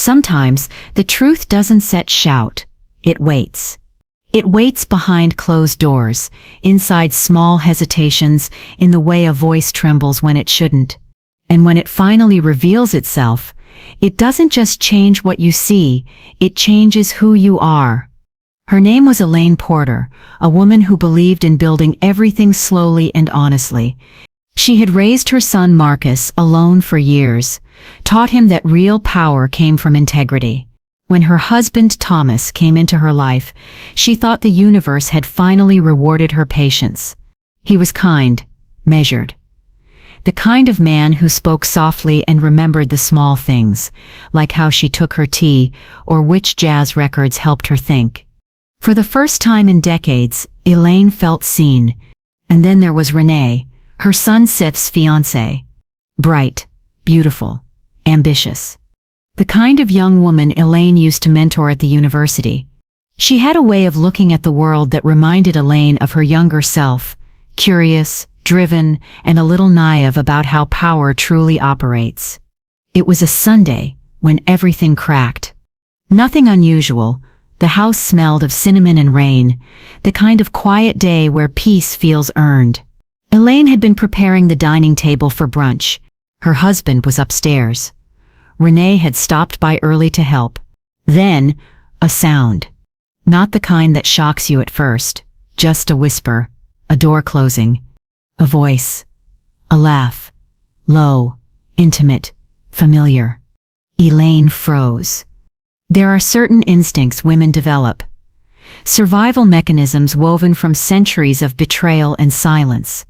sometimes the truth doesn't shout, it waits. It waits behind closed doors, inside small hesitations, in the way a voice trembles when it shouldn't. And when it finally reveals itself, it doesn't just change what you see, it changes who you are. Her name was Elaine Porter, a woman who believed in building everything slowly and honestly. She had raised her son Marcus alone for years, taught him that real power came from integrity. When her husband Thomas came into her life, she thought the universe had finally rewarded her patience. He was kind, measured. The kind of man who spoke softly and remembered the small things, like how she took her tea or which jazz records helped her think. For the first time in decades, Elaine felt seen. And then there was Renee, her son Seth's fiancée. Bright, beautiful, ambitious. The kind of young woman Elaine used to mentor at the university. She had a way of looking at the world that reminded Elaine of her younger self, curious, driven, and a little naive about how power truly operates. It was a Sunday when everything cracked. Nothing unusual. The house smelled of cinnamon and rain, the kind of quiet day where peace feels earned. Elaine had been preparing the dining table for brunch. Her husband was upstairs. Renee had stopped by early to help. Then, a sound. Not the kind that shocks you at first, just a whisper, a door closing, a voice, a laugh, low, intimate, familiar. Elaine froze. There are certain instincts women develop, survival mechanisms woven from centuries of betrayal and silence.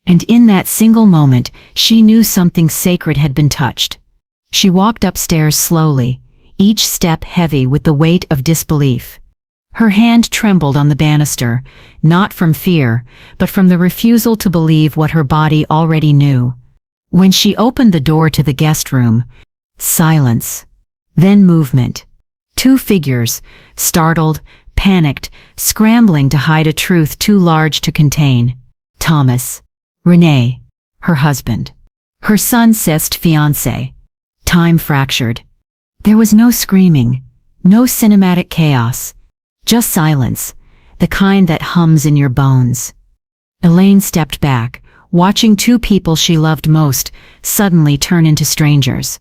And in that single moment, she knew something sacred had been touched. She walked upstairs slowly, each step heavy with the weight of disbelief. Her hand trembled on the banister, not from fear, but from the refusal to believe what her body already knew. When she opened the door to the guest room, silence, then movement. Two figures, startled, panicked, scrambling to hide a truth too large to contain. Thomas. Renee. Her husband. Her son Seth's fiancé. Time fractured. There was no screaming, no cinematic chaos. Just silence, the kind that hums in your bones. Elaine stepped back, watching two people she loved most suddenly turn into strangers.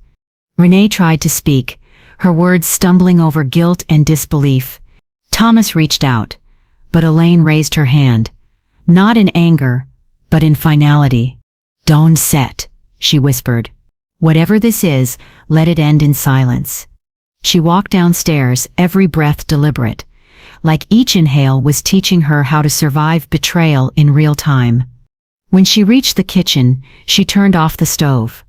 Renee tried to speak, her words stumbling over guilt and disbelief. Thomas reached out, but Elaine raised her hand, not in anger, but in finality. "Don't set," she whispered. "Whatever this is, let it end in silence." She walked downstairs, every breath deliberate, like each inhale was teaching her how to survive betrayal in real time. When she reached the kitchen, she turned off the stove.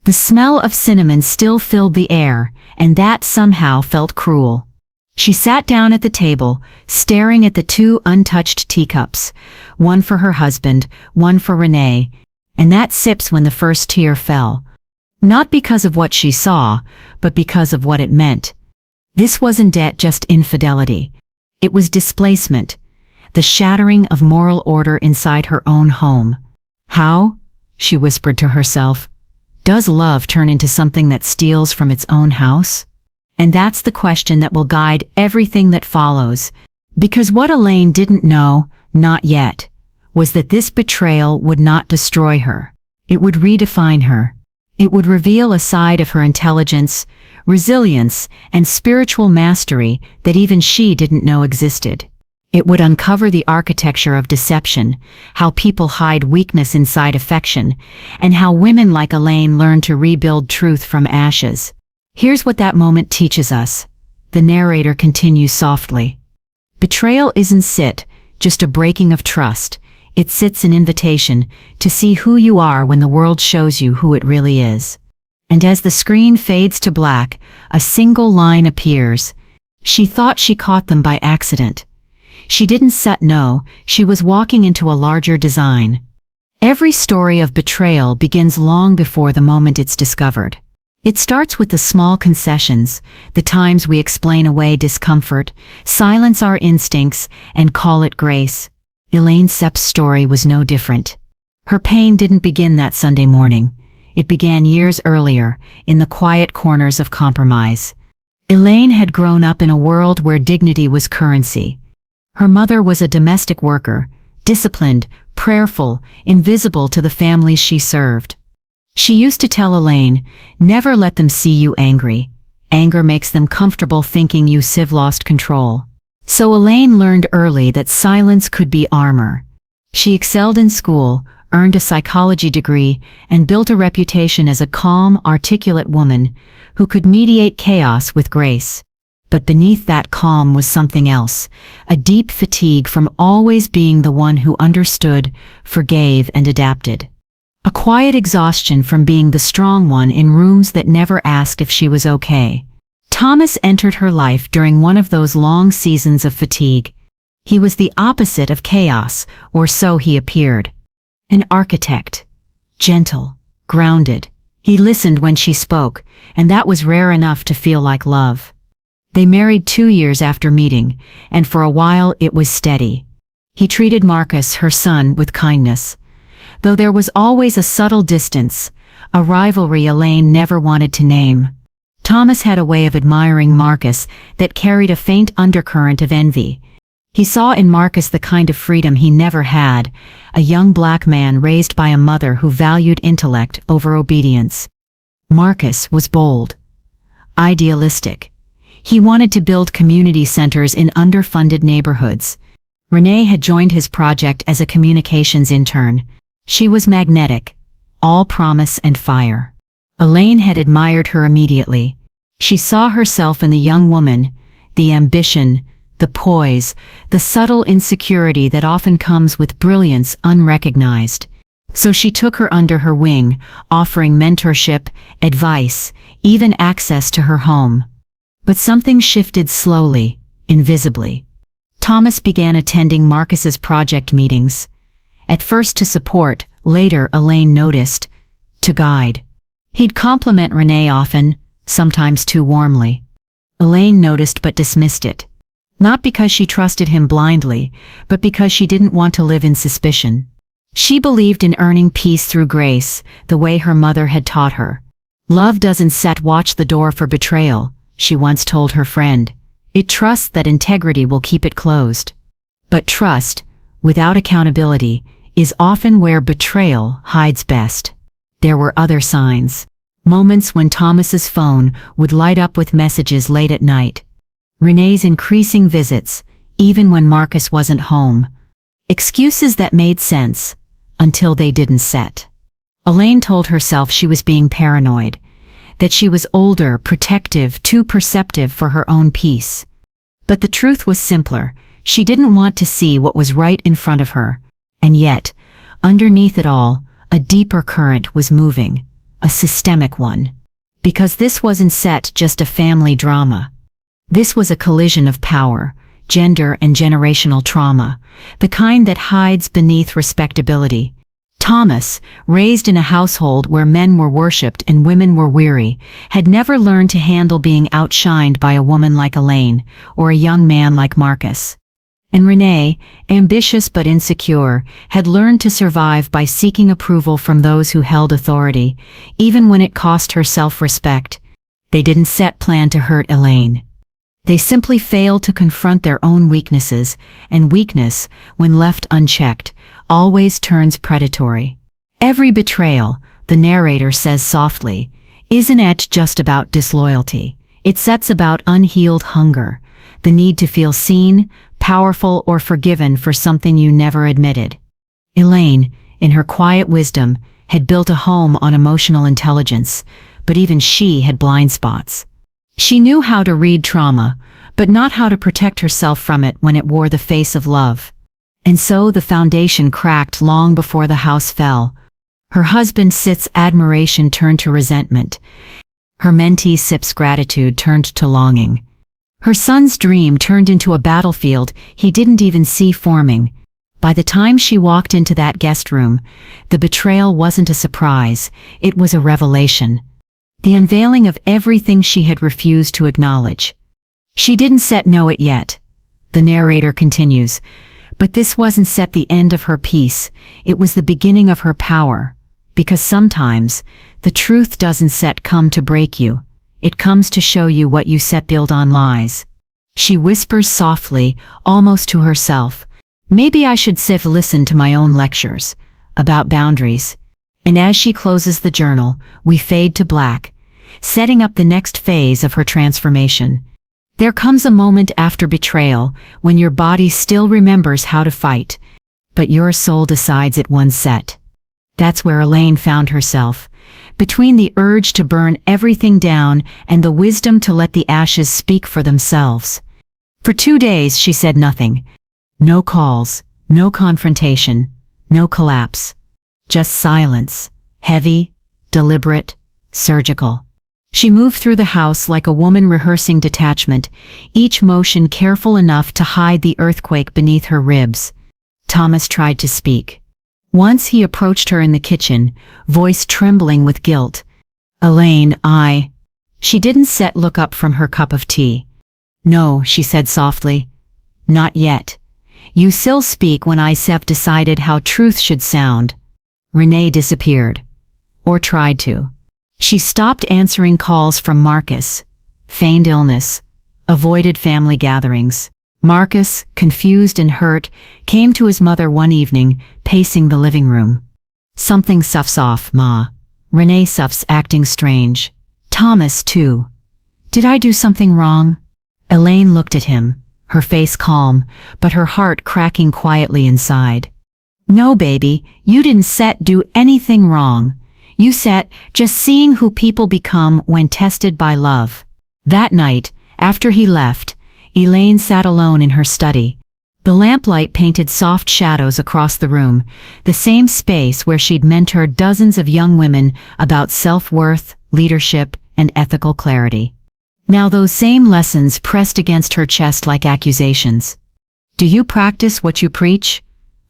The smell of cinnamon still filled the air, and that somehow felt cruel. She sat down at the table, staring at the two untouched teacups, one for her husband, one for Renee, and that sips when the first tear fell. Not because of what she saw, but because of what it meant. This wasn't just infidelity. It was displacement, the shattering of moral order inside her own home. How, she whispered to herself, does love turn into something that steals from its own house? And that's the question that will guide everything that follows. Because what Elaine didn't know, not yet, was that this betrayal would not destroy her. It would redefine her. It would reveal a side of her intelligence, resilience, and spiritual mastery that even she didn't know existed. It would uncover the architecture of deception, how people hide weakness inside affection, and how women like Elaine learn to rebuild truth from ashes. Here's what that moment teaches us. The narrator continues softly. Betrayal isn't just a breaking of trust. It's an invitation to see who you are when the world shows you who it really is. And as the screen fades to black, a single line appears. She thought she caught them by accident. She didn't know, she was walking into a larger design. Every story of betrayal begins long before the moment it's discovered. It starts with the small concessions, the times we explain away discomfort, silence our instincts, and call it grace. Elaine Sepp's story was no different. Her pain didn't begin that Sunday morning. It began years earlier, in the quiet corners of compromise. Elaine had grown up in a world where dignity was currency. Her mother was a domestic worker, disciplined, prayerful, invisible to the families she served. She used to tell Elaine, "Never let them see you angry. Anger makes them comfortable thinking you've lost control." So Elaine learned early that silence could be armor. She excelled in school, earned a psychology degree, and built a reputation as a calm, articulate woman who could mediate chaos with grace. But beneath that calm was something else, a deep fatigue from always being the one who understood, forgave, and adapted. A quiet exhaustion from being the strong one in rooms that never asked if she was okay. Thomas entered her life during one of those long seasons of fatigue. He was the opposite of chaos, or so he appeared. An architect. Gentle, grounded. He listened when she spoke, and that was rare enough to feel like love. They married 2 years after meeting, and for a while it was steady. He treated Marcus, her son, with kindness. Though there was always a subtle distance, a rivalry Elaine never wanted to name. Thomas had a way of admiring Marcus that carried a faint undercurrent of envy. He saw in Marcus the kind of freedom he never had, a young black man raised by a mother who valued intellect over obedience. Marcus was bold, idealistic. He wanted to build community centers in underfunded neighborhoods. Renee had joined his project as a communications intern. She was magnetic, all promise and fire. Elaine had admired her immediately. She saw herself in the young woman, the ambition, the poise, the subtle insecurity that often comes with brilliance unrecognized. So she took her under her wing, offering mentorship, advice, even access to her home. But something shifted slowly, invisibly. Thomas began attending Marcus's project meetings. At first to support, later Elaine noticed, to guide. He'd compliment Renee often, sometimes too warmly. Elaine noticed but dismissed it. Not because she trusted him blindly, but because she didn't want to live in suspicion. She believed in earning peace through grace, the way her mother had taught her. Love doesn't watch the door for betrayal, she once told her friend. It trusts that integrity will keep it closed. But trust, without accountability, is often where betrayal hides best. There were other signs. Moments when Thomas's phone would light up with messages late at night. Renee's increasing visits, even when Marcus wasn't home. Excuses that made sense, until they didn't set. Elaine told herself she was being paranoid, that she was older, protective, too perceptive for her own peace. But the truth was simpler. She didn't want to see what was right in front of her. And yet, underneath it all, a deeper current was moving, a systemic one. Because this wasn't just a family drama. This was a collision of power, gender and generational trauma, the kind that hides beneath respectability. Thomas, raised in a household where men were worshipped and women were weary, had never learned to handle being outshined by a woman like Elaine, or a young man like Marcus. And Renee, ambitious but insecure, had learned to survive by seeking approval from those who held authority, even when it cost her self-respect. They didn't plan to hurt Elaine. They simply failed to confront their own weaknesses, and weakness, when left unchecked, always turns predatory. Every betrayal, the narrator says softly, isn't just about disloyalty. It's about unhealed hunger, the need to feel seen, powerful, or forgiven for something you never admitted. Elaine, in her quiet wisdom, had built a home on emotional intelligence, but even she had blind spots. She knew how to read trauma, but not how to protect herself from it when it wore the face of love. And so the foundation cracked long before the house fell. Her husband Sit's admiration turned to resentment. Her mentee Sip's gratitude turned to longing. Her son's dream turned into a battlefield he didn't even see forming. By the time she walked into that guest room, the betrayal wasn't a surprise, it was a revelation. The unveiling of everything she had refused to acknowledge. She didn't know it yet. The narrator continues, but this wasn't the end of her peace, it was the beginning of her power. Because sometimes, the truth doesn't come to break you, It comes to show you what you set build on lies. She whispers softly, almost to herself. Maybe I should listen to my own lectures about boundaries. And as she closes the journal, we fade to black, setting up the next phase of her transformation. There comes a moment after betrayal when your body still remembers how to fight, but your soul decides at one set. That's where Elaine found herself, between the urge to burn everything down and the wisdom to let the ashes speak for themselves. For 2 days she said nothing. No calls, no confrontation, no collapse. Just silence, heavy, deliberate, surgical. She moved through the house like a woman rehearsing detachment, each motion careful enough to hide the earthquake beneath her ribs. Thomas tried to speak. Once he approached her in the kitchen, voice trembling with guilt. Elaine, She didn't look up from her cup of tea. No, she said softly. Not yet. You still speak when I've decided how truth should sound. Renee disappeared. Or tried to. She stopped answering calls from Marcus. Feigned illness. Avoided family gatherings. Marcus, confused and hurt, came to his mother one evening, pacing the living room. Something off, Ma. Renee acting strange. Thomas, too. Did I do something wrong? Elaine looked at him, her face calm, but her heart cracking quietly inside. No, baby, you didn't do anything wrong. You just seeing who people become when tested by love. That night, after he left, Elaine sat alone in her study. The lamplight painted soft shadows across the room, the same space where she'd mentored dozens of young women about self-worth, leadership, and ethical clarity. Now those same lessons pressed against her chest like accusations. Do you practice what you preach?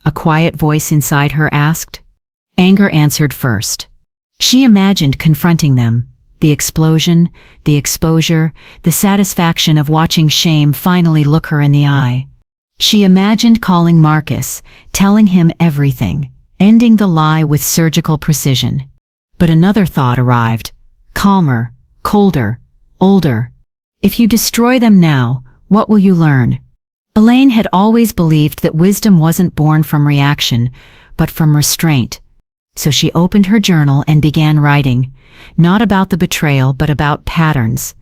A quiet voice inside her asked. Anger answered first. She imagined confronting them. The explosion, the exposure, the satisfaction of watching shame finally look her in the eye. She imagined calling Marcus, telling him everything, ending the lie with surgical precision. But another thought arrived. Calmer, colder, older. If you destroy them now, what will you learn? Elaine had always believed that wisdom wasn't born from reaction, but from restraint. So she opened her journal and began writing, not about the betrayal but about patterns.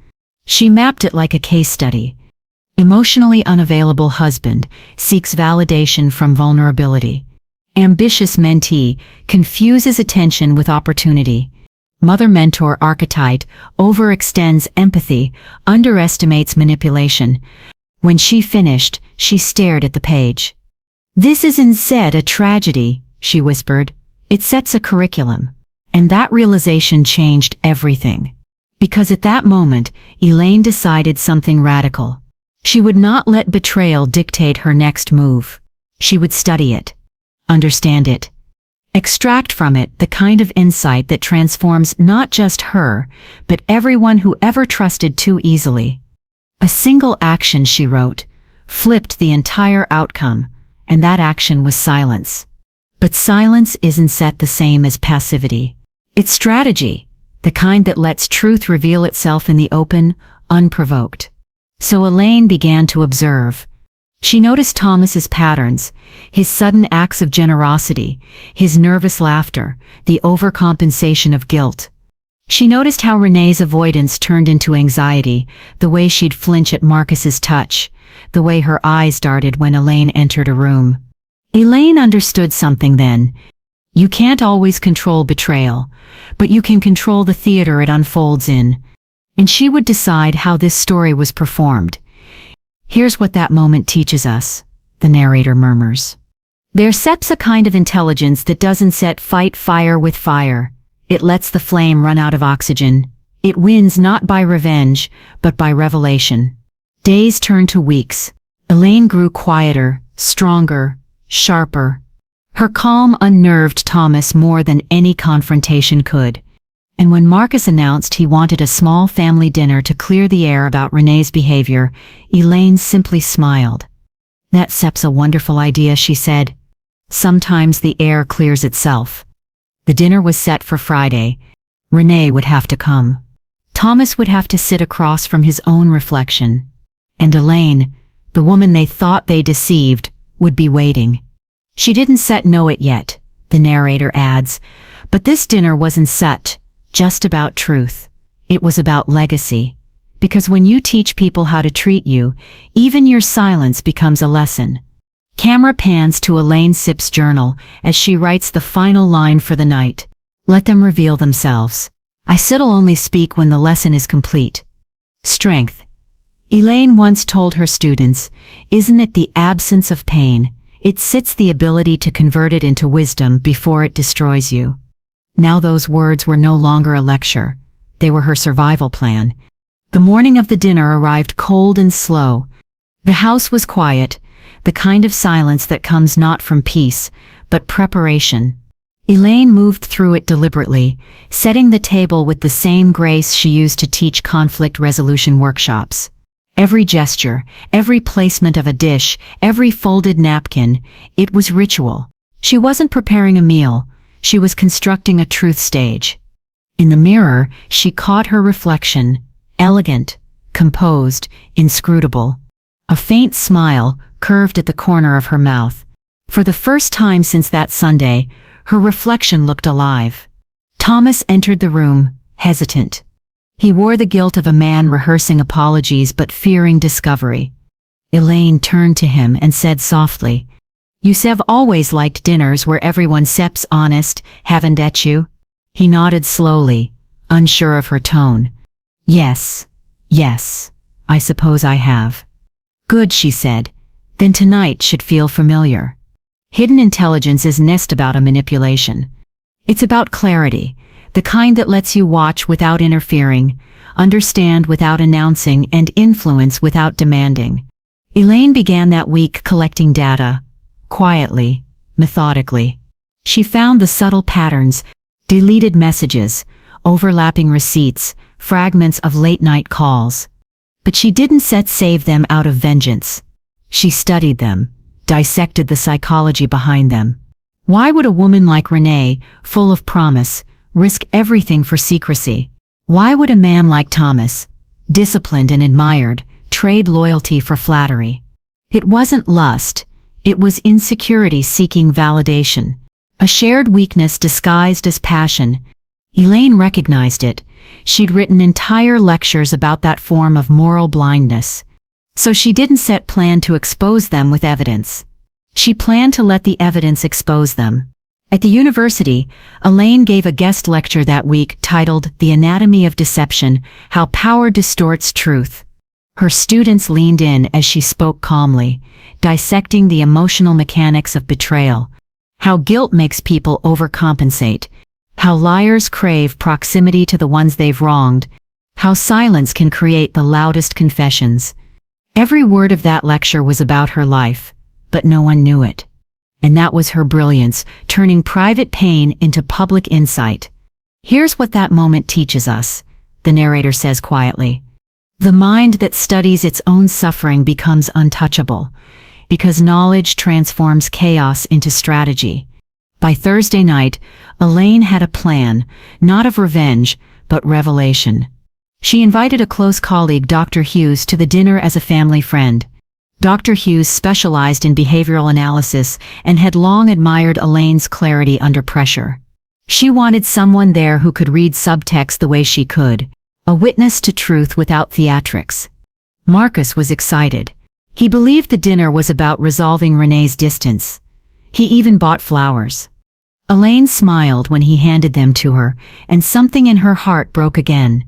She mapped it like a case study. Emotionally unavailable husband seeks validation from vulnerability. Ambitious mentee confuses attention with opportunity. Mother-mentor archetype overextends empathy, underestimates manipulation. When she finished, she stared at the page. This is instead a tragedy, she whispered. It sets a curriculum. And that realization changed everything. Because at that moment, Elaine decided something radical. She would not let betrayal dictate her next move. She would study it. Understand it. Extract from it the kind of insight that transforms not just her, but everyone who ever trusted too easily. A single action, she wrote, flipped the entire outcome, and that action was silence. But silence isn't the same as passivity. It's strategy, the kind that lets truth reveal itself in the open, unprovoked. So Elaine began to observe. She noticed Thomas's patterns, his sudden acts of generosity, his nervous laughter, the overcompensation of guilt. She noticed how Renee's avoidance turned into anxiety, the way she'd flinch at Marcus's touch, the way her eyes darted when Elaine entered a room. Elaine understood something then. You can't always control betrayal, but you can control the theater it unfolds in. And she would decide how this story was performed. Here's what that moment teaches us, the narrator murmurs. There's a kind of intelligence that doesn't fight fire with fire. It lets the flame run out of oxygen. It wins not by revenge, but by revelation. Days turned to weeks. Elaine grew quieter, stronger, sharper. Her calm unnerved Thomas more than any confrontation could. And when Marcus announced he wanted a small family dinner to clear the air about Renee's behavior, Elaine simply smiled. That's a wonderful idea, she said. Sometimes the air clears itself. The dinner was set for Friday. Renee would have to come. Thomas would have to sit across from his own reflection. And Elaine, the woman they thought they deceived, would be waiting. She didn't know it yet, the narrator adds, but this dinner wasn't just about truth. It was about legacy. Because when you teach people how to treat you, even your silence becomes a lesson. Camera pans to Elaine Sipp's journal as she writes the final line for the night. Let them reveal themselves. I will only speak when the lesson is complete. Strength. Elaine once told her students, isn't it the absence of pain? It's the ability to convert it into wisdom before it destroys you. Now those words were no longer a lecture. They were her survival plan. The morning of the dinner arrived cold and slow. The house was quiet, the kind of silence that comes not from peace, but preparation. Elaine moved through it deliberately, setting the table with the same grace she used to teach conflict resolution workshops. Every gesture, every placement of a dish, every folded napkin, it was ritual. She wasn't preparing a meal, she was constructing a truth stage. In the mirror, she caught her reflection, elegant, composed, inscrutable. A faint smile curved at the corner of her mouth. For the first time since that Sunday, her reflection looked alive. Thomas entered the room, hesitant. He wore the guilt of a man rehearsing apologies but fearing discovery. Elaine turned to him and said softly, "You've always liked dinners where everyone seems honest, haven't you?" He nodded slowly, unsure of her tone. Yes, I suppose I have." "Good," she said. "Then tonight should feel familiar." Hidden intelligence isn't about a manipulation. It's about clarity, the kind that lets you watch without interfering, understand without announcing, and influence without demanding. Elaine began that week collecting data, quietly, methodically. She found the subtle patterns, deleted messages, overlapping receipts, fragments of late-night calls. But she didn't save them out of vengeance. She studied them, dissected the psychology behind them. Why would a woman like Renee, full of promise, risk everything for secrecy? Why would a man like Thomas, disciplined and admired, trade loyalty for flattery? It wasn't lust, it was insecurity seeking validation. A shared weakness disguised as passion. Elaine recognized it. She'd written entire lectures about that form of moral blindness. So she didn't plan to expose them with evidence. She planned to let the evidence expose them. At the university, Elaine gave a guest lecture that week titled The Anatomy of Deception, How Power Distorts Truth. Her students leaned in as she spoke calmly, dissecting the emotional mechanics of betrayal, how guilt makes people overcompensate, how liars crave proximity to the ones they've wronged, how silence can create the loudest confessions. Every word of that lecture was about her life, but no one knew it. And that was her brilliance, turning private pain into public insight. Here's what that moment teaches us, the narrator says quietly. The mind that studies its own suffering becomes untouchable, because knowledge transforms chaos into strategy. By Thursday night, Elaine had a plan, not of revenge, but revelation. She invited a close colleague, Dr. Hughes, to the dinner as a family friend. Dr. Hughes specialized in behavioral analysis and had long admired Elaine's clarity under pressure. She wanted someone there who could read subtext the way she could, a witness to truth without theatrics. Marcus was excited. He believed the dinner was about resolving Renee's distance. He even bought flowers. Elaine smiled when he handed them to her, and something in her heart broke again.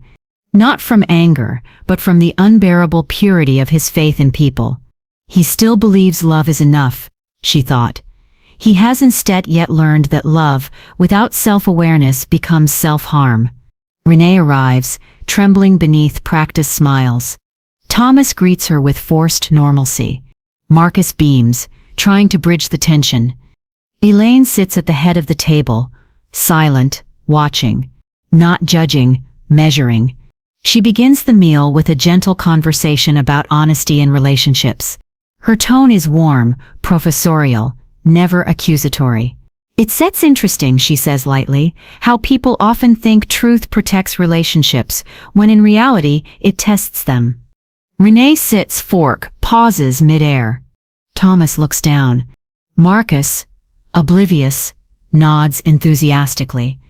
Not from anger, but from the unbearable purity of his faith in people. He still believes love is enough, she thought. He has instead yet learned that love, without self-awareness, becomes self-harm. Renee arrives, trembling beneath practiced smiles. Thomas greets her with forced normalcy. Marcus beams, trying to bridge the tension. Elaine sits at the head of the table, silent, watching, not judging, measuring. She begins the meal with a gentle conversation about honesty in relationships. Her tone is warm, professorial, never accusatory. That's interesting, she says lightly, how people often think truth protects relationships, when in reality, it tests them. Renee sits fork, pauses midair. Thomas looks down. Marcus, oblivious, nods enthusiastically.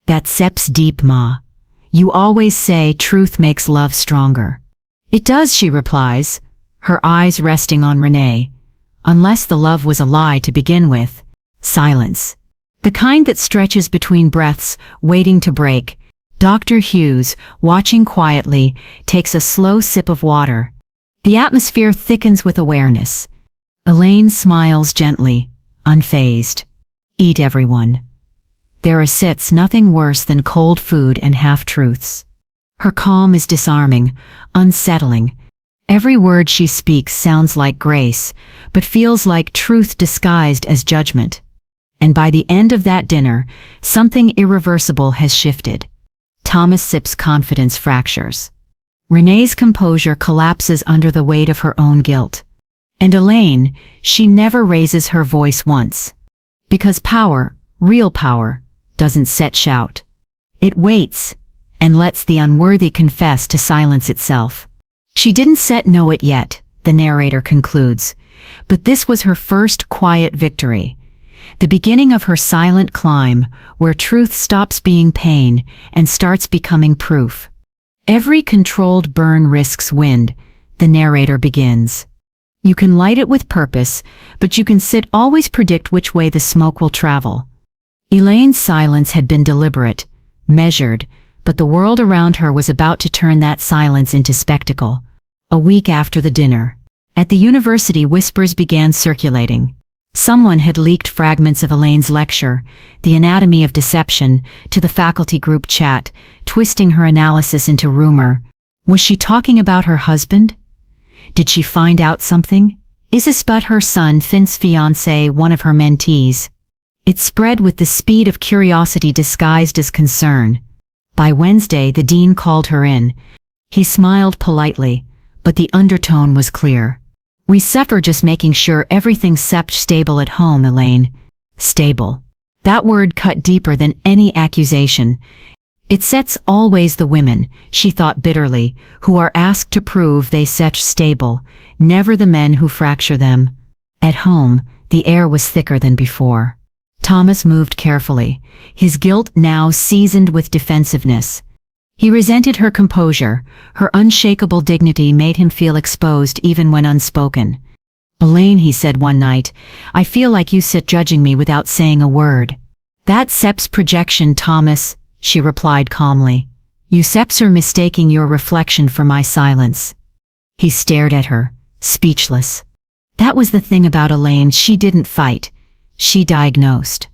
That's Sep's deep, Ma. You always say truth makes love stronger. It does, she replies, her eyes resting on Renee. Unless the love was a lie to begin with. Silence. The kind that stretches between breaths, waiting to break. Dr. Hughes, watching quietly, takes a slow sip of water. The atmosphere thickens with awareness. Elaine smiles gently, unfazed. Eat, everyone. There sits nothing worse than cold food and half-truths. Her calm is disarming, unsettling. Every word she speaks sounds like grace, but feels like truth disguised as judgment. And by the end of that dinner, something irreversible has shifted. Thomas Sip's confidence fractures. Renee's composure collapses under the weight of her own guilt. And Elaine, she never raises her voice once. Because power, real power, doesn't set shout. It waits, and lets the unworthy confess to silence itself. She didn't know it yet, the narrator concludes, but this was her first quiet victory. The beginning of her silent climb, where truth stops being pain and starts becoming proof. Every controlled burn risks wind, the narrator begins. You can light it with purpose, but you can always predict which way the smoke will travel. Elaine's silence had been deliberate, measured, but the world around her was about to turn that silence into spectacle. A week after the dinner, at the university, whispers began circulating. Someone had leaked fragments of Elaine's lecture, The Anatomy of Deception, to the faculty group chat, twisting her analysis into rumor. Was she talking about her husband? Did she find out something? Is this but her son, Finn's fiancée, one of her mentees? It spread with the speed of curiosity disguised as concern. By Wednesday, the dean called her in. He smiled politely, but the undertone was clear. We suffer just making sure everything's stable at home, Elaine. Stable. That word cut deeper than any accusation. It sets always the women, she thought bitterly, who are asked to prove they stable, never the men who fracture them. At home, the air was thicker than before. Thomas moved carefully, his guilt now seasoned with defensiveness. He resented her composure. Her unshakable dignity made him feel exposed even when unspoken. Elaine, he said one night, I feel like you sit judging me without saying a word. That's Sep's projection, Thomas, she replied calmly. You Seps are mistaking your reflection for my silence. He stared at her, speechless. That was the thing about Elaine, she didn't fight. She diagnosed.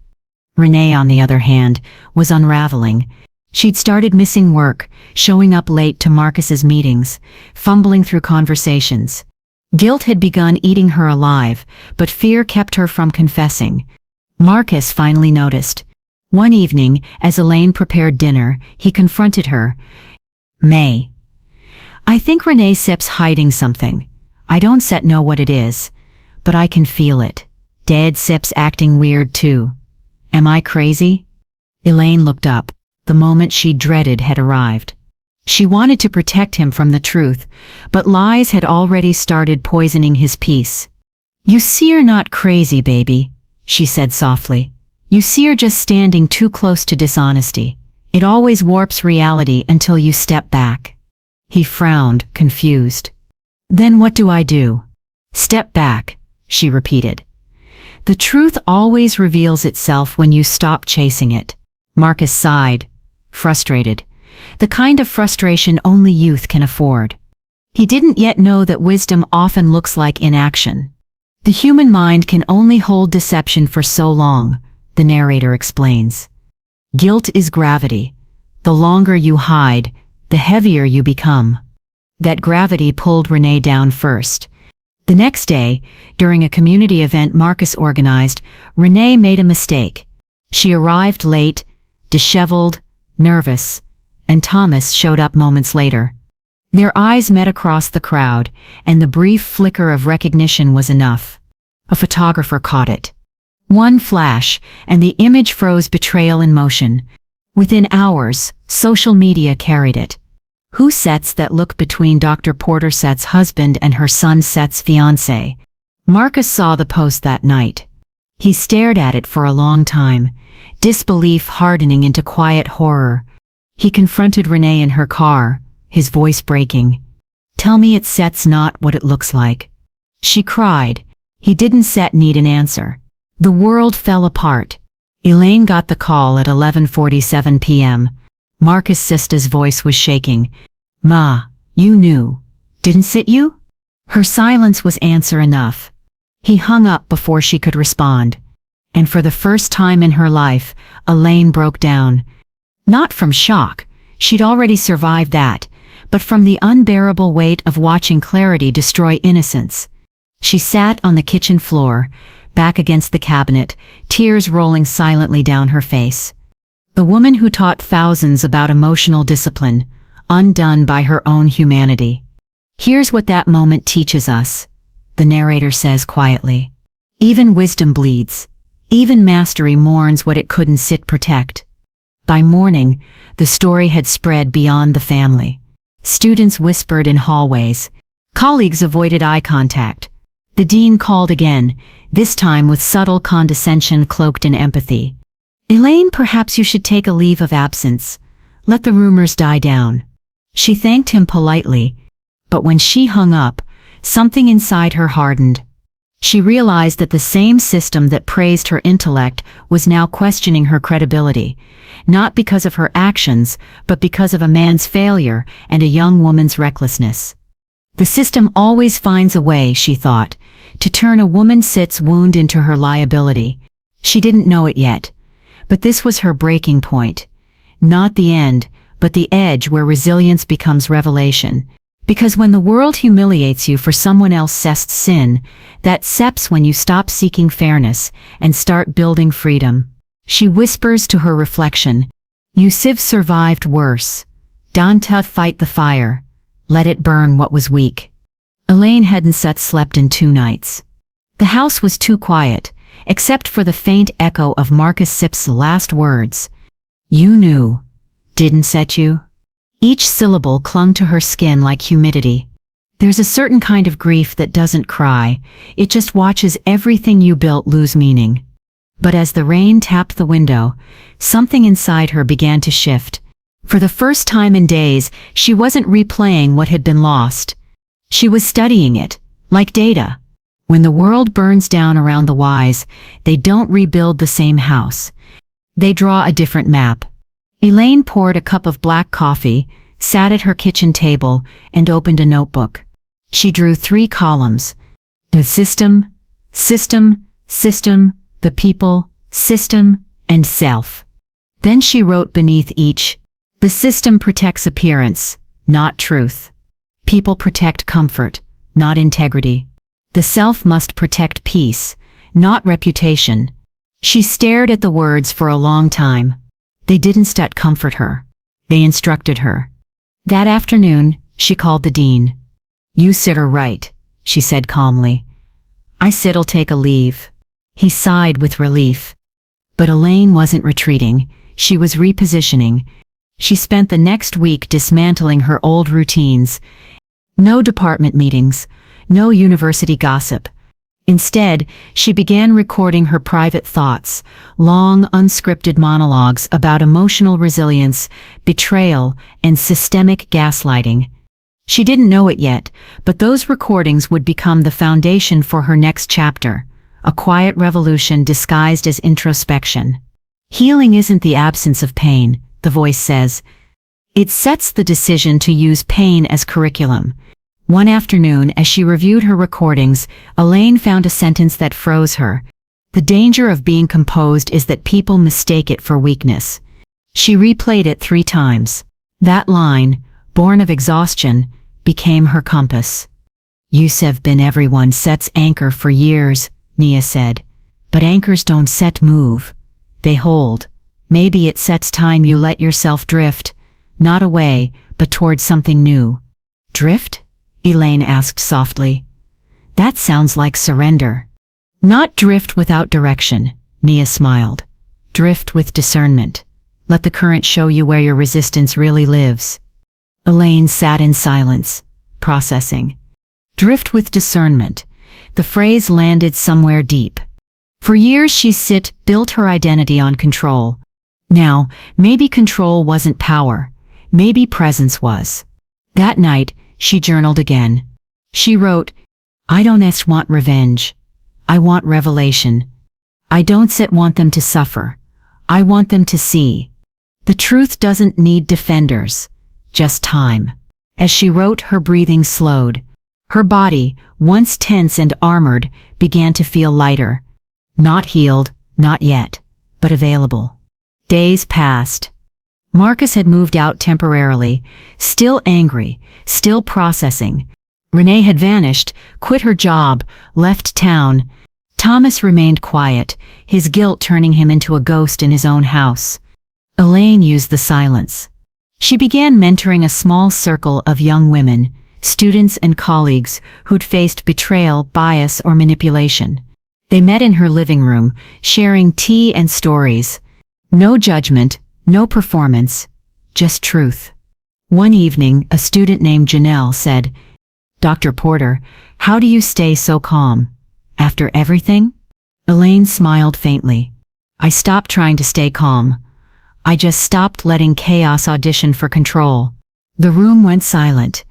Renee, on the other hand, was unraveling. She'd started missing work, showing up late to Marcus's meetings, fumbling through conversations. Guilt had begun eating her alive, but fear kept her from confessing. Marcus finally noticed. One evening, as Elaine prepared dinner, he confronted her. May. I think Renee Sep's hiding something. I don't know what it is, but I can feel it. Dad Sep's acting weird too. Am I crazy? Elaine looked up. The moment she dreaded had arrived. She wanted to protect him from the truth, but lies had already started poisoning his peace. You see, you're not crazy, baby, she said softly. You see, you're just standing too close to dishonesty. It always warps reality until you step back. He frowned, confused. Then what do I do? Step back, she repeated. The truth always reveals itself when you stop chasing it. Marcus sighed. Frustrated. The kind of frustration only youth can afford. He didn't yet know that wisdom often looks like inaction. The human mind can only hold deception for so long, the narrator explains. Guilt is gravity. The longer you hide, the heavier you become. That gravity pulled Renee down first. The next day, during a community event Marcus organized, Renee made a mistake. She arrived late, disheveled, nervous, and Thomas showed up moments later. Their eyes met across the crowd, and the brief flicker of recognition was enough. A photographer caught it. One flash, and the image froze betrayal in motion. Within hours, social media carried it. Who sets that look between Dr. Porter Set's husband and her son Set's fiancée? Marcus saw the post that night. He stared at it for a long time, disbelief hardening into quiet horror. He confronted Renee in her car, his voice breaking. "Tell me it's Set's not what it looks like." She cried. He didn't Set need an answer. The world fell apart. Elaine got the call at 11:47 p.m. Marcus' sister's voice was shaking. "Ma, you knew. Didn't it you?" Her silence was answer enough. He hung up before she could respond. And for the first time in her life, Elaine broke down. Not from shock, she'd already survived that, but from the unbearable weight of watching clarity destroy innocence. She sat on the kitchen floor, back against the cabinet, tears rolling silently down her face. The woman who taught thousands about emotional discipline, undone by her own humanity. Here's what that moment teaches us, the narrator says quietly. Even wisdom bleeds. Even mastery mourns what it couldn't protect. By morning, the story had spread beyond the family. Students whispered in hallways. Colleagues avoided eye contact. The dean called again, this time with subtle condescension cloaked in empathy. "Elaine, perhaps you should take a leave of absence. Let the rumors die down." She thanked him politely, but when she hung up, something inside her hardened. She realized that the same system that praised her intellect was now questioning her credibility, not because of her actions, but because of a man's failure and a young woman's recklessness. The system always finds a way, she thought, to turn a woman's wound into her liability. She didn't know it yet, but this was her breaking point. Not the end, but the edge where resilience becomes revelation. Because when the world humiliates you for someone else's sin, that steps when you stop seeking fairness and start building freedom. She whispers to her reflection, "You've survived worse. Don't fight the fire. Let it burn what was weak." Elaine hadn't slept in 2 nights. The house was too quiet, except for the faint echo of Marcus Sip's last words. "You knew, didn't you?" Each syllable clung to her skin like humidity. There's a certain kind of grief that doesn't cry, it just watches everything you built lose meaning. But as the rain tapped the window, something inside her began to shift. For the first time in days, she wasn't replaying what had been lost. She was studying it, like data. When the world burns down around the wise, they don't rebuild the same house. They draw a different map. Elaine poured a cup of black coffee, sat at her kitchen table, and opened a notebook. She drew 3 columns. The system, the people, system, and self. Then she wrote beneath each, "The system protects appearance, not truth. People protect comfort, not integrity. The self must protect peace, not reputation." She stared at the words for a long time. They didn't comfort her. They instructed her. That afternoon, she called the dean. "You are right," she said calmly. "I'll take a leave." He sighed with relief. But Elaine wasn't retreating, she was repositioning. She spent the next week dismantling her old routines. No department meetings, no university gossip. Instead, she began recording her private thoughts, long, unscripted monologues about emotional resilience, betrayal, and systemic gaslighting. She didn't know it yet, but those recordings would become the foundation for her next chapter, a quiet revolution disguised as introspection. Healing isn't the absence of pain, the voice says. It sets the decision to use pain as curriculum. One afternoon, as she reviewed her recordings, Elaine found a sentence that froze her. "The danger of being composed is that people mistake it for weakness." She replayed it 3 times. That line, born of exhaustion, became her compass. "You've been everyone's anchor for years," Nia said. "But anchors don't move. They hold. Maybe it's time you let yourself drift, not away, but towards something new." "Drift?" Elaine asked softly. "That sounds like surrender." Not drift without direction, Nia smiled. Drift with discernment. Let the current show you where your resistance really lives. Elaine sat in silence, processing. Drift with discernment. The phrase landed somewhere deep. For years she's built her identity on control. Now, maybe control wasn't power. Maybe presence was. That night, she journaled again. She wrote, I don't want revenge. I want revelation. I don't want them to suffer. I want them to see. The truth doesn't need defenders, just time. As she wrote, her breathing slowed. Her body, once tense and armored, began to feel lighter. Not healed, not yet, but available. Days passed. Marcus had moved out temporarily, still angry, still processing. Renee had vanished, quit her job, left town. Thomas remained quiet, his guilt turning him into a ghost in his own house. Elaine used the silence. She began mentoring a small circle of young women, students and colleagues who'd faced betrayal, bias, or manipulation. They met in her living room, sharing tea and stories. No judgment, no performance, just truth. One evening, a student named Janelle said, Dr. Porter, how do you stay so calm? After everything? Elaine smiled faintly. I stopped trying to stay calm. I just stopped letting chaos audition for control. The room went silent.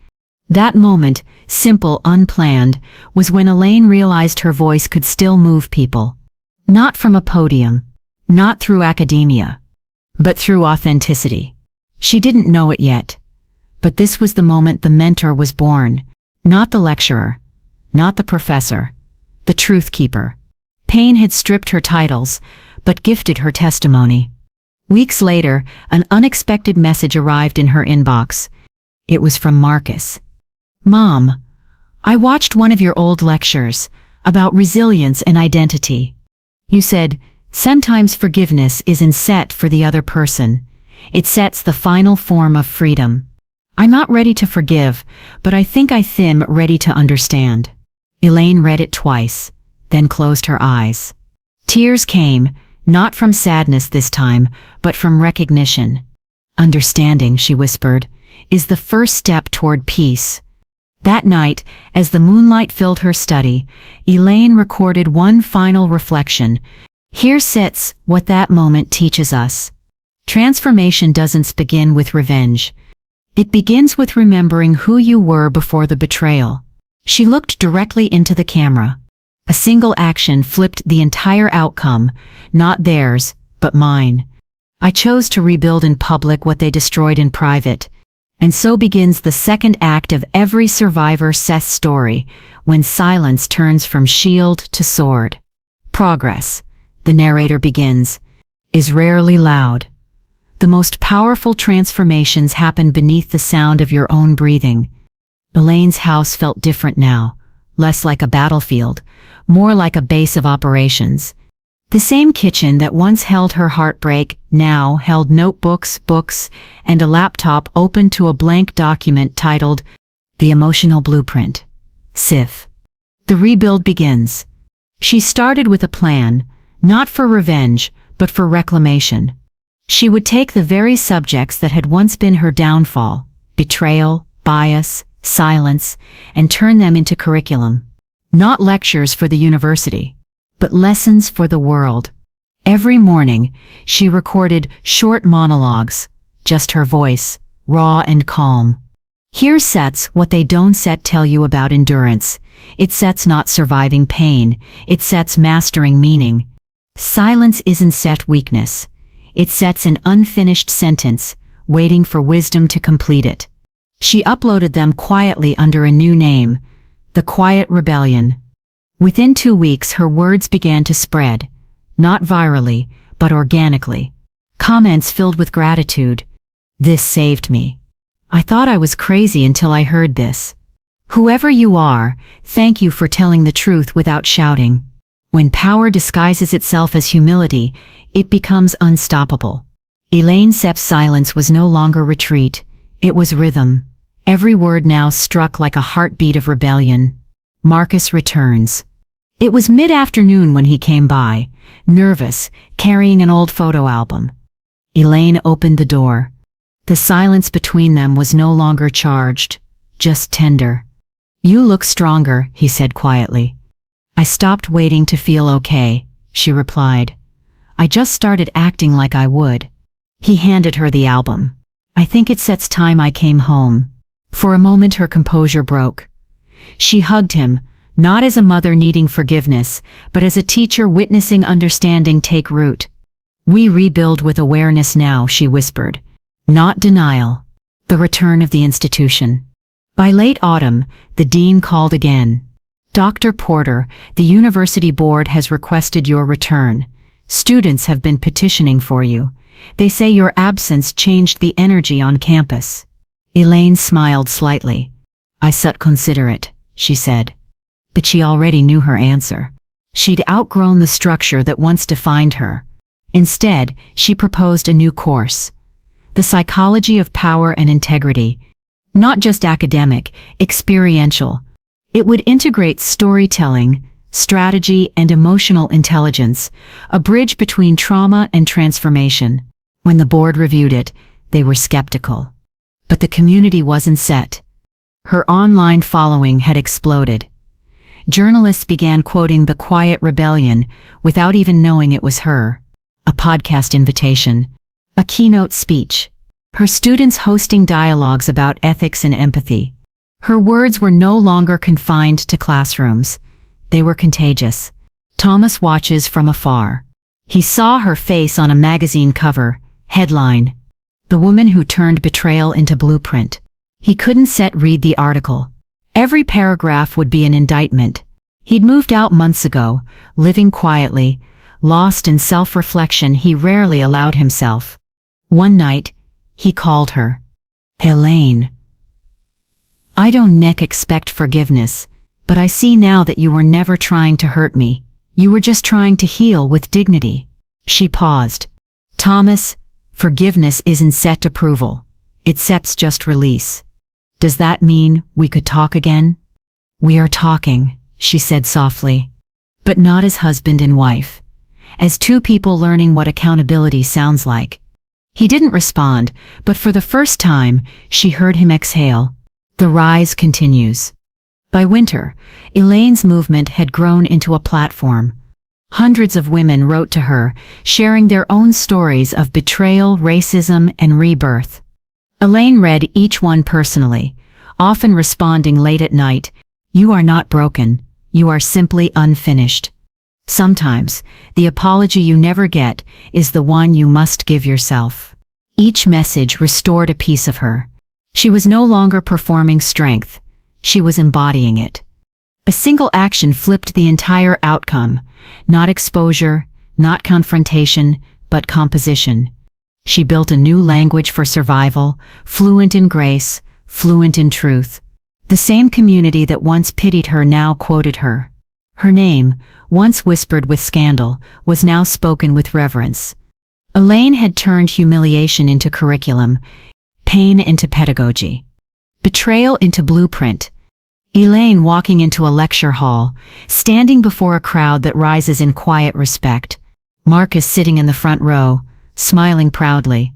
That moment, simple, unplanned, was when Elaine realized her voice could still move people. Not from a podium, not through academia, but through authenticity. She didn't know it yet, but this was the moment the mentor was born. Not the lecturer, not the professor, the truth keeper. Pain had stripped her titles, but gifted her testimony. Weeks later, an unexpected message arrived in her inbox. It was from Marcus. Mom, I watched one of your old lectures about resilience and identity. You said, sometimes forgiveness isn't set for the other person. It sets the final form of freedom. I'm not ready to forgive, but I think I'm ready to understand. Elaine read it twice, then closed her eyes. Tears came, not from sadness this time, but from recognition. Understanding, she whispered, is the first step toward peace. That night, as the moonlight filled her study, Elaine recorded one final reflection. Here sits what that moment teaches us. Transformation doesn't begin with revenge. It begins with remembering who you were before the betrayal. She looked directly into the camera. A single action flipped the entire outcome, not theirs, but mine. I chose to rebuild in public what they destroyed in private. And so begins the second act of every survivor Seth's story, when silence turns from shield to sword. Progress, the narrator begins, is rarely loud. The most powerful transformations happen beneath the sound of your own breathing. Elaine's house felt different now, less like a battlefield, more like a base of operations. The same kitchen that once held her heartbreak now held notebooks, books, and a laptop open to a blank document titled The Emotional Blueprint. SIF. The rebuild begins. She started with a plan, not for revenge, but for reclamation. She would take the very subjects that had once been her downfall, betrayal, bias, silence, and turn them into curriculum. Not lectures for the university, but lessons for the world. Every morning, she recorded short monologues, just her voice, raw and calm. Here sets what they don't tell you about endurance. It sets not surviving pain, it sets mastering meaning. Silence isn't weakness. It sets an unfinished sentence, waiting for wisdom to complete it. She uploaded them quietly under a new name, The Quiet Rebellion. Within 2 weeks, her words began to spread, not virally, but organically. Comments filled with gratitude. This saved me. I thought I was crazy until I heard this. Whoever you are, thank you for telling the truth without shouting. When power disguises itself as humility, it becomes unstoppable. Elaine Sepp's silence was no longer retreat, it was rhythm. Every word now struck like a heartbeat of rebellion. Marcus returns. It was mid-afternoon when he came by, nervous, carrying an old photo album. Elaine opened the door. The silence between them was no longer charged, just tender. "You look stronger," he said quietly. "I stopped waiting to feel okay," she replied. "I just started acting like I would." He handed her the album. "I think it's time I came home." For a moment her composure broke. She hugged him, not as a mother needing forgiveness, but as a teacher witnessing understanding take root. "We rebuild with awareness now," she whispered. "Not denial." The return of the institution. By late autumn, the dean called again. "Dr. Porter, the university board has requested your return. Students have been petitioning for you. They say your absence changed the energy on campus." Elaine smiled slightly. "I should consider it," she said. But she already knew her answer. She'd outgrown the structure that once defined her. Instead, she proposed a new course. The psychology of power and integrity. Not just academic, experiential. It would integrate storytelling, strategy, and emotional intelligence, a bridge between trauma and transformation. When the board reviewed it, they were skeptical. But the community wasn't set. Her online following had exploded. Journalists began quoting The Quiet Rebellion without even knowing it was her. A podcast invitation. A keynote speech. Her students hosting dialogues about ethics and empathy. Her words were no longer confined to classrooms. They were contagious. Thomas watches from afar. He saw her face on a magazine cover. Headline: "The woman who turned betrayal into blueprint." He couldn't read the article. Every paragraph would be an indictment. He'd moved out months ago, living quietly, lost in self-reflection he rarely allowed himself. One night, he called her. "Elaine, I don't expect forgiveness, but I see now that you were never trying to hurt me. You were just trying to heal with dignity." She paused. "Thomas, forgiveness isn't set approval. It sets just release. Does that mean we could talk again?" "We are talking," she said softly. "But not as husband and wife. As two people learning what accountability sounds like." He didn't respond, but for the first time, she heard him exhale. The rise continues. By winter, Elaine's movement had grown into a platform. Hundreds of women wrote to her, sharing their own stories of betrayal, racism, and rebirth. Elaine read each one personally, often responding late at night, "You are not broken, you are simply unfinished." Sometimes, the apology you never get is the one you must give yourself. Each message restored a piece of her. She was no longer performing strength, she was embodying it. A single action flipped the entire outcome, not exposure, not confrontation, but composition. She built a new language for survival, fluent in grace, fluent in truth. The same community that once pitied her now quoted her. Her name, once whispered with scandal, was now spoken with reverence. Elaine had turned humiliation into curriculum, pain into pedagogy, betrayal into blueprint. Elaine walking into a lecture hall, standing before a crowd that rises in quiet respect. Marcus sitting in the front row, smiling proudly.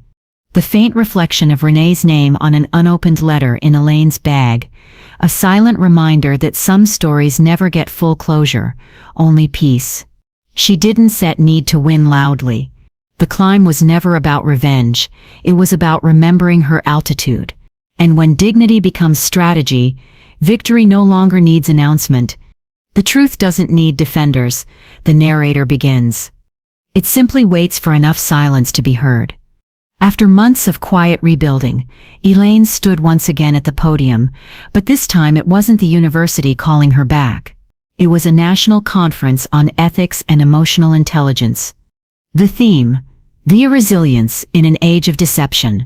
The faint reflection of Renee's name on an unopened letter in Elaine's bag, a silent reminder that some stories never get full closure, only peace. She didn't need to win loudly. The climb was never about revenge, it was about remembering her altitude. And when dignity becomes strategy, victory no longer needs announcement. The truth doesn't need defenders, the narrator begins. It simply waits for enough silence to be heard. After months of quiet rebuilding, Elaine stood once again at the podium, but this time it wasn't the university calling her back. It was a national conference on ethics and emotional intelligence. The theme, "The Resilience in an Age of Deception."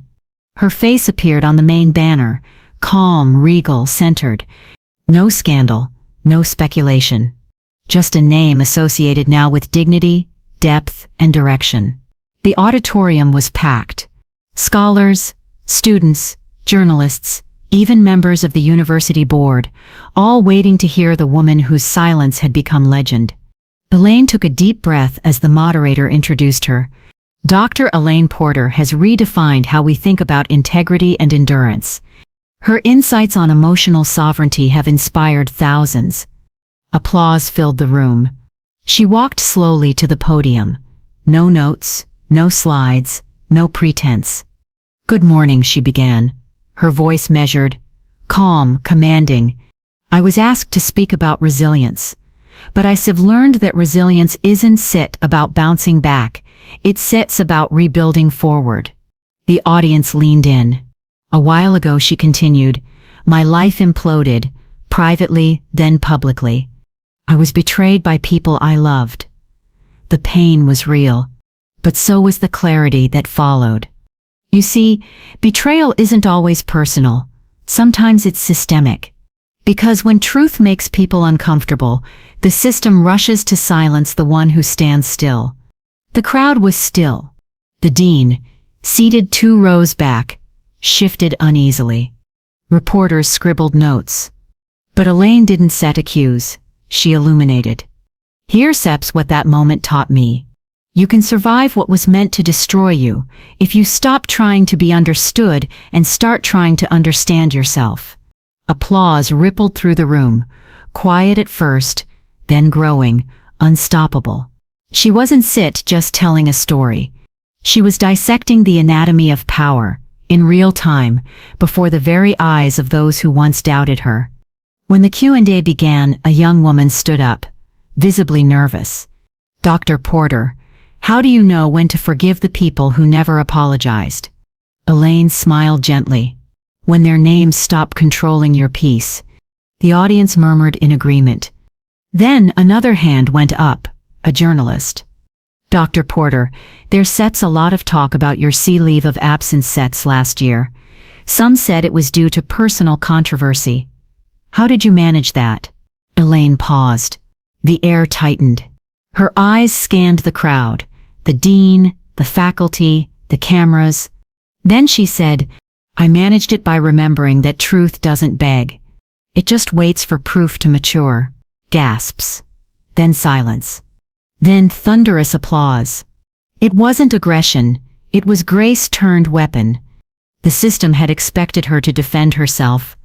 Her face appeared on the main banner, calm, regal, centered. No scandal, no speculation. Just a name associated now with dignity, depth, and direction. The auditorium was packed. Scholars, students, journalists, even members of the university board, all waiting to hear the woman whose silence had become legend. Elaine took a deep breath as the moderator introduced her. Dr. Elaine Porter has redefined how we think about integrity and endurance. Her insights on emotional sovereignty have inspired thousands. Applause filled the room. She walked slowly to the podium. No notes, no slides, no pretense. "Good morning," she began, her voice measured, calm, commanding. "I was asked to speak about resilience, but I've learned that resilience isn't about bouncing back, it's about rebuilding forward." The audience leaned in. "A while ago," she continued, "my life imploded, privately, then publicly. I was betrayed by people I loved. The pain was real, but so was the clarity that followed. You see, betrayal isn't always personal. Sometimes it's systemic. Because when truth makes people uncomfortable, the system rushes to silence the one who stands still." The crowd was still. The dean, seated 2 rows back, shifted uneasily. Reporters scribbled notes. But Elaine didn't set a cues. She illuminated. "Here's what that moment taught me. You can survive what was meant to destroy you if you stop trying to be understood and start trying to understand yourself." Applause rippled through the room, quiet at first, then growing, unstoppable. She wasn't just telling a story. She was dissecting the anatomy of power, in real time, before the very eyes of those who once doubted her. When the Q&A began, a young woman stood up, visibly nervous. "Dr. Porter, how do you know when to forgive the people who never apologized?" Elaine smiled gently. "When their names stop controlling your peace." The audience murmured in agreement. Then another hand went up, a journalist. "Dr. Porter, there's a lot of talk about your leave of absence last year. Some said it was due to personal controversy. How did you manage that?" Elaine paused. The air tightened. Her eyes scanned the crowd, the dean, the faculty, the cameras. Then she said, "I managed it by remembering that truth doesn't beg. It just waits for proof to mature." Gasps. Then silence. Then thunderous applause. It wasn't aggression, it was grace turned weapon. The system had expected her to defend herself.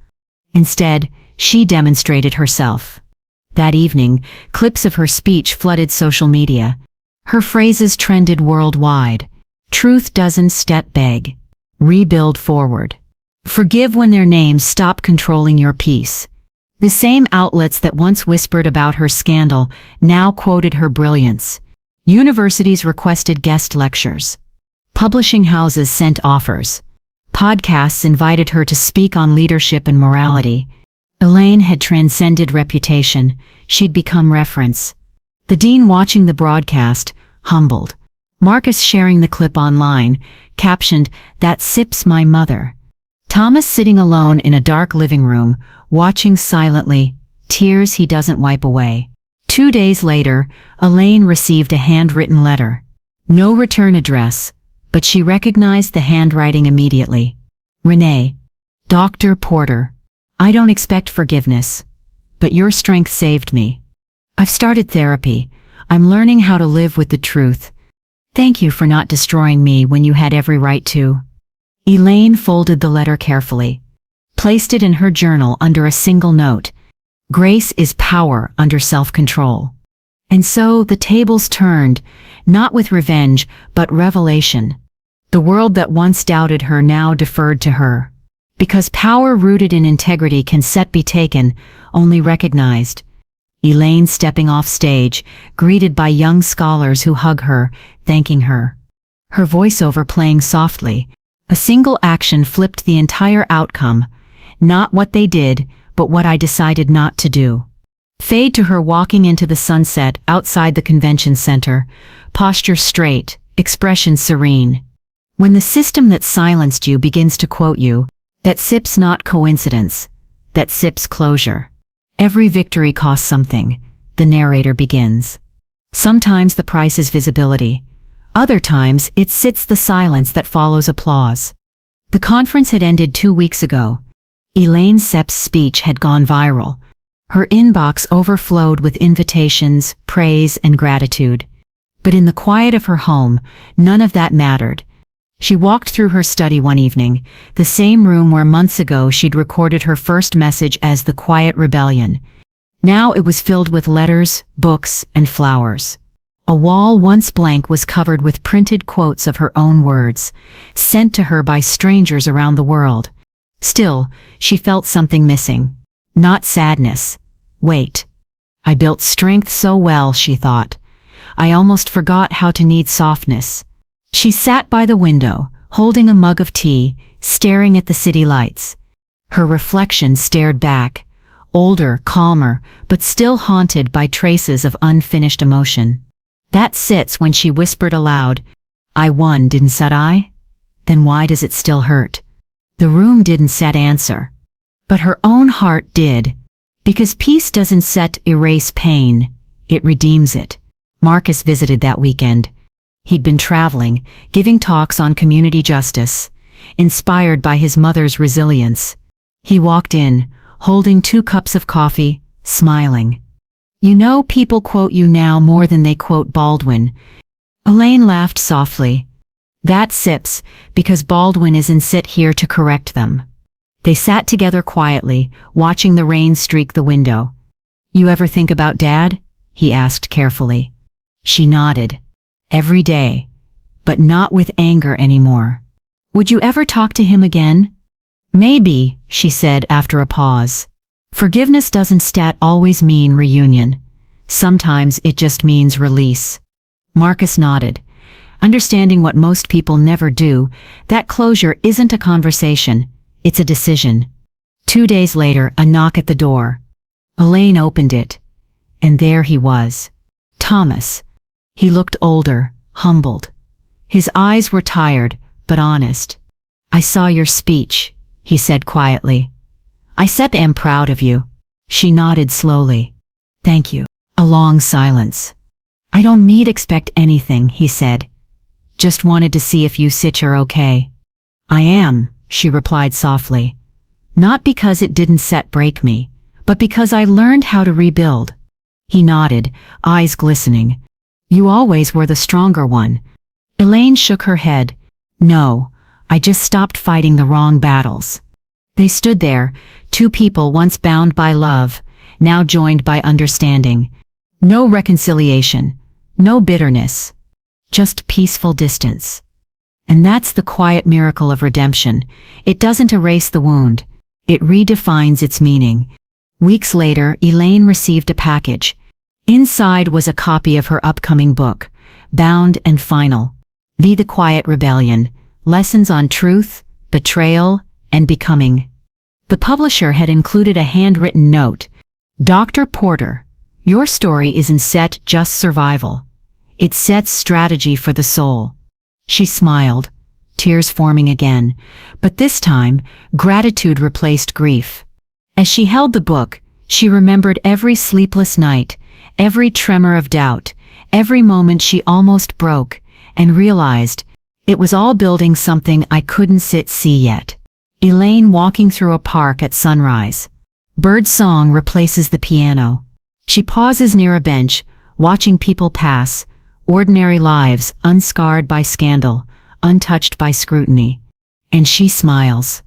Instead, she demonstrated herself. That evening, clips of her speech flooded social media. Her phrases trended worldwide. "Truth doesn't beg. Rebuild forward. Forgive when their names stop controlling your peace." The same outlets that once whispered about her scandal now quoted her brilliance. Universities requested guest lectures. Publishing houses sent offers. Podcasts invited her to speak on leadership and morality. Elaine had transcended reputation. She'd become reference. The dean watching the broadcast, humbled. Marcus sharing the clip online, captioned, "That sip's my mother." Thomas sitting alone in a dark living room, watching silently, tears he doesn't wipe away. 2 days later, Elaine received a handwritten letter. No return address, but she recognized the handwriting immediately. "Renee, Dr. Porter, I don't expect forgiveness, but your strength saved me. I've started therapy. I'm learning how to live with the truth. Thank you for not destroying me when you had every right to." Elaine folded the letter carefully, placed it in her journal under a single note. Grace is power under self-control. And so the tables turned, not with revenge, but revelation. The world that once doubted her now deferred to her. Because power rooted in integrity can be taken, only recognized. Elaine stepping off stage, greeted by young scholars who hug her, thanking her. Her voiceover playing softly. A single action flipped the entire outcome. Not what they did, but what I decided not to do. Fade to her walking into the sunset outside the convention center, posture straight, expression serene. When the system that silenced you begins to quote you, that sip's not coincidence, that sip's closure. Every victory costs something, the narrator begins. Sometimes the price is visibility. Other times it's the silence that follows applause. The conference had ended 2 weeks ago. Elaine Sepp's speech had gone viral. Her inbox overflowed with invitations, praise, and gratitude. But in the quiet of her home, none of that mattered. She walked through her study one evening, the same room where months ago she'd recorded her first message as the Quiet Rebellion. Now it was filled with letters, books, and flowers. A wall once blank was covered with printed quotes of her own words, sent to her by strangers around the world. Still, she felt something missing. Not sadness. Wait. I built strength so well, she thought. I almost forgot how to need softness. She sat by the window, holding a mug of tea, staring at the city lights. Her reflection stared back, older, calmer, but still haunted by traces of unfinished emotion. That sits when she whispered aloud, I won, didn't I? Then why does it still hurt? The room didn't answer. But her own heart did. Because peace doesn't erase pain, it redeems it. Marcus visited that weekend. He'd been traveling, giving talks on community justice, inspired by his mother's resilience. He walked in, holding 2 cups of coffee, smiling. You know, people quote you now more than they quote Baldwin. Elaine laughed softly. That sips, because Baldwin isn't here to correct them. They sat together quietly, watching the rain streak the window. You ever think about Dad? He asked carefully. She nodded. Every day. But not with anger anymore. Would you ever talk to him again? Maybe, she said after a pause. Forgiveness doesn't always mean reunion. Sometimes it just means release. Marcus nodded. Understanding what most people never do, that closure isn't a conversation, it's a decision. 2 days later, a knock at the door. Elaine opened it. And there he was. Thomas. He looked older, humbled. His eyes were tired, but honest. I saw your speech, he said quietly. I am proud of you. She nodded slowly. Thank you. A long silence. I don't expect anything, he said. Just wanted to see if you are okay. I am, she replied softly. Not because it didn't break me, but because I learned how to rebuild. He nodded, eyes glistening. You always were the stronger one. Elaine shook her head. No, I just stopped fighting the wrong battles. They stood there, 2 people once bound by love, now joined by understanding. No reconciliation, no bitterness, just peaceful distance. And that's the quiet miracle of redemption. It doesn't erase the wound. It redefines its meaning. Weeks later, Elaine received a package. Inside was a copy of her upcoming book, bound and final. The Quiet Rebellion, Lessons on Truth, Betrayal, and Becoming. The publisher had included a handwritten note. Dr. Porter, your story isn't just survival. It sets strategy for the soul. She smiled, tears forming again, but this time, gratitude replaced grief. As she held the book, she remembered every sleepless night, every tremor of doubt, every moment she almost broke, and realized, it was all building something I couldn't see yet. Elaine walking through a park at sunrise. Bird song replaces the piano. She pauses near a bench, watching people pass, ordinary lives unscarred by scandal, untouched by scrutiny. And she smiles.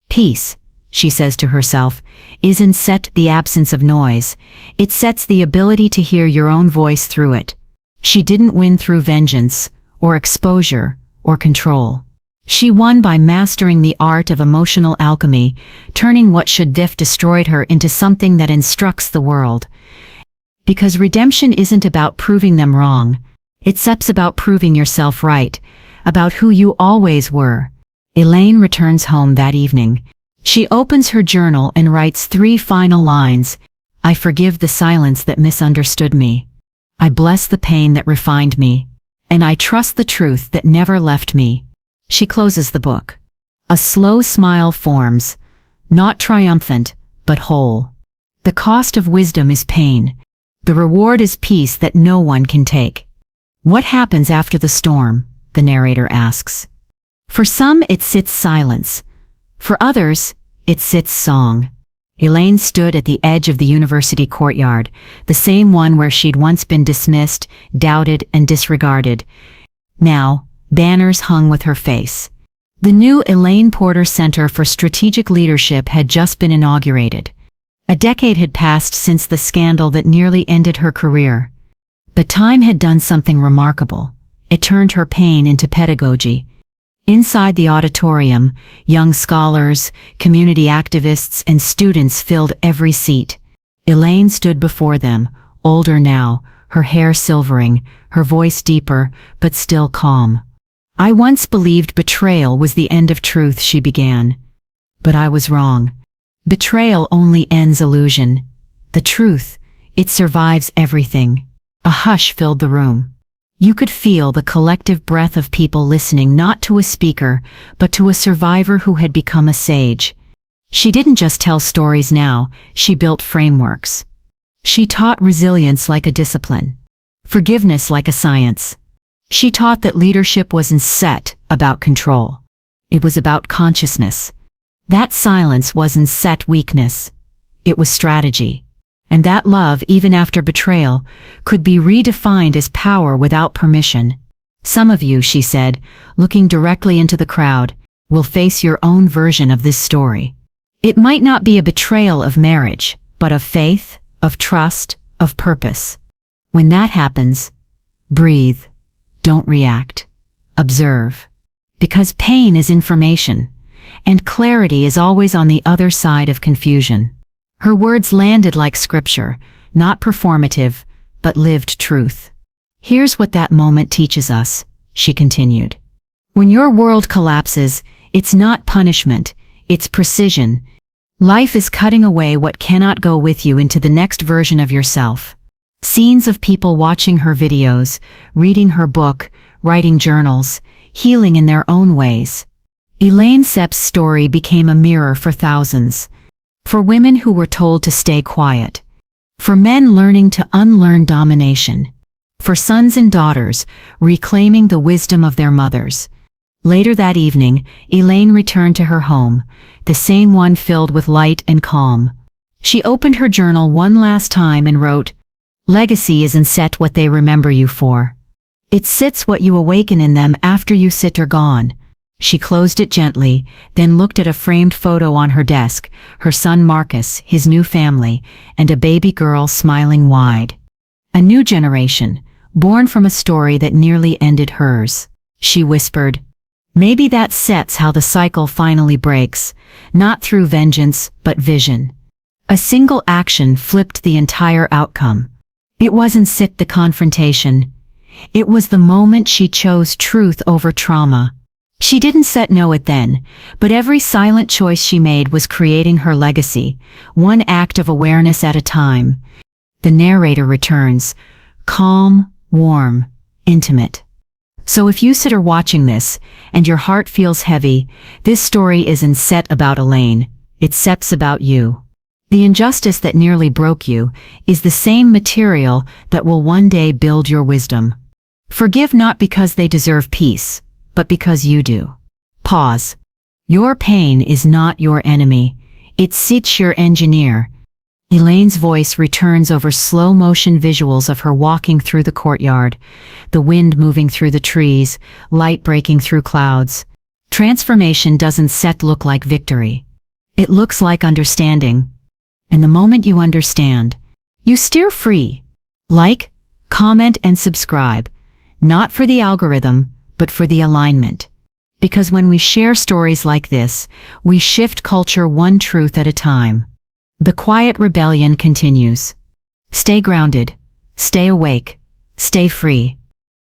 Peace, she says to herself, isn't the absence of noise. It sets the ability to hear your own voice through it. She didn't win through vengeance, or exposure, or control. She won by mastering the art of emotional alchemy, turning what should have destroyed her into something that instructs the world. Because redemption isn't about proving them wrong. It's about proving yourself right, about who you always were. Elaine returns home that evening. She opens her journal and writes 3 final lines. I forgive the silence that misunderstood me. I bless the pain that refined me. And I trust the truth that never left me. She closes the book. A slow smile forms, not triumphant, but whole. The cost of wisdom is pain. The reward is peace that no one can take. What happens after the storm? The narrator asks. For some, it sits silence. For others, It sits song. Elaine stood at the edge of the university courtyard, the same one where she'd once been dismissed, doubted, and disregarded. Now, banners hung with her face. The new Elaine Porter Center for Strategic Leadership had just been inaugurated. A decade had passed since the scandal that nearly ended her career. But time had done something remarkable. It turned her pain into pedagogy. Inside the auditorium, young scholars, community activists, and students filled every seat. Elaine stood before them, older now, her hair silvering, her voice deeper, but still calm. "I once believed betrayal was the end of truth," she began. "But I was wrong. Betrayal only ends illusion. The truth, it survives everything." A hush filled the room. You could feel the collective breath of people listening not to a speaker, but to a survivor who had become a sage. She didn't just tell stories now, she built frameworks. She taught resilience like a discipline, forgiveness like a science. She taught that leadership wasn't set about control. It was about consciousness. That silence wasn't set weakness. It was strategy. And that love, even after betrayal, could be redefined as power without permission. "Some of you," she said, looking directly into the crowd, "will face your own version of this story. It might not be a betrayal of marriage, but of faith, of trust, of purpose. When that happens, breathe. Don't react. Observe. Because pain is information, and clarity is always on the other side of confusion." Her words landed like scripture, not performative, but lived truth. "Here's what that moment teaches us," she continued. "When your world collapses, it's not punishment, it's precision. Life is cutting away what cannot go with you into the next version of yourself." Scenes of people watching her videos, reading her book, writing journals, healing in their own ways. Elaine Sepp's story became a mirror for thousands. For women who were told to stay quiet. For men learning to unlearn domination. For sons and daughters reclaiming the wisdom of their mothers. Later that evening, Elaine returned to her home, the same one filled with light and calm. She opened her journal one last time and wrote, "Legacy isn't set what they remember you for. It sits what you awaken in them after you sit or gone." She closed it gently, then looked at a framed photo on her desk, her son Marcus, his new family, and a baby girl smiling wide. A new generation, born from a story that nearly ended hers. She whispered, "Maybe that sets how the cycle finally breaks, not through vengeance, but vision." A single action flipped the entire outcome. It wasn't the confrontation. It was the moment she chose truth over trauma. She didn't know it then, but every silent choice she made was creating her legacy, one act of awareness at a time. The narrator returns, calm, warm, intimate. So if you sit or watching this, and your heart feels heavy, this story isn't about Elaine, it's about you. The injustice that nearly broke you is the same material that will one day build your wisdom. Forgive not because they deserve peace, but because you do. Pause. Your pain is not your enemy. It's your engineer. Elaine's voice returns over slow-motion visuals of her walking through the courtyard, the wind moving through the trees, light breaking through clouds. Transformation doesn't look like victory. It looks like understanding. And the moment you understand, you steer free. Like, comment, and subscribe. Not for the algorithm, but for the alignment. Because when we share stories like this, we shift culture one truth at a time. The quiet rebellion continues. Stay grounded, stay awake, stay free.